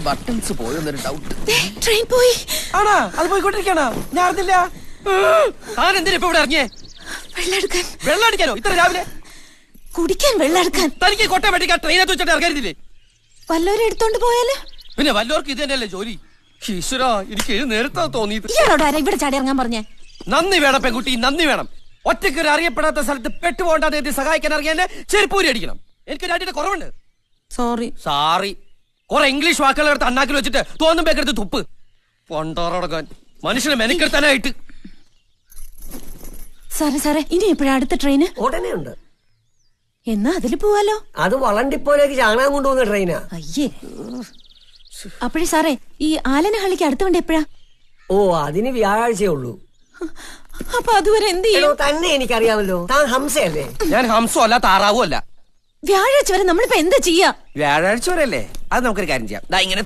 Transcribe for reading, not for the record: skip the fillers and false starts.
Buttons പോയെന്നൊരു doubt. Train പോയി ആണാ? അത് പോയിക്കൊണ്ടിരിക്കണ ഞാൻ അറിഞ്ഞില്ല. താൻ എന്തിനാ ഇപ്പൊ ഇവിടെ ഇറങ്ങിയേ? വെള്ളമെടുക്കാൻ. വെള്ളം അടിക്കാനോ ഇത്ര രാവിലെ? കുടിക്കാൻ വെള്ളമെടുക്കാൻ. തനിക്ക് കോട്ടയം വെട്ടിക്കാൻ ട്രെയിനകത്ത് വെച്ചിട്ട് ഇറങ്ങരുതില്ലേ? വല്ലവരും എടുത്തോണ്ട് പോയാല്? പിന്നെ വല്ലവർക്ക് ഇത് തന്നെയല്ലേ ജോലി? ഈശ്വര, എനിക്ക് ഇത് നേരത്തെ തോന്നിയത്. ഇയാളോട് ആരാ ഇവിടെ ചാടി ഇറങ്ങാൻ പറഞ്ഞേ? നന്ദി വേണം പെൺകുട്ടി, നന്ദി വേണം. ഒറ്റയ്ക്ക് ഒരു അറിയപ്പെടാത്ത സ്ഥലത്ത് പെട്ടുപോകേണ്ടത് എത്തി സഹായിക്കാൻ ഇറങ്ങിയ ചെരുപ്പൂരി അടിക്കണം. എനിക്ക് രാജ്യത്തെ കുറവുണ്ട്. സോറി. സാറി. കുറെ ഇംഗ്ലീഷ് വാക്കുകൾ എടുത്ത് അണ്ണാക്കിൽ വെച്ചിട്ട് തോന്നും പേക്കെടുത്ത് തുപ്പ്. പൊണ്ടോറടക്കാൻ മനുഷ്യനെ മെനക്കെടുത്താനായിട്ട്. സാറേ ഇനി എപ്പോഴാ അടുത്ത ട്രെയിന്? ഉടനെ ഉണ്ട്. എന്നാ അതില് പോവാലോ. അത് വളണ്ടിപ്പോലേക്ക് ചാണകം കൊണ്ടുപോകുന്ന ട്രെയിനാ. അയ്യേ. അപ്പോഴേ സാറേ, ഈ ആലനഹള്ളിക്ക് അടുത്ത വണ്ടി എപ്പോഴാ? ഓ, അതിന് വ്യാഴാഴ്ചയേ ഉള്ളൂ. അപ്പൊ അതുവരെ എന്ത് ചെയ്യും? തന്നെ എനിക്കറിയാമല്ലോ, താൻ ഹംസയല്ലേ? ഞാൻ ഹംസോ അല്ല താറാവോ അല്ല. വ്യാഴാഴ്ച വരെ നമ്മളിപ്പോ എന്താ ചെയ്യാ? വ്യാഴാഴ്ച വരെ അല്ലേ? അത് നമുക്കൊരു കാര്യം ചെയ്യാം. ഇങ്ങനെ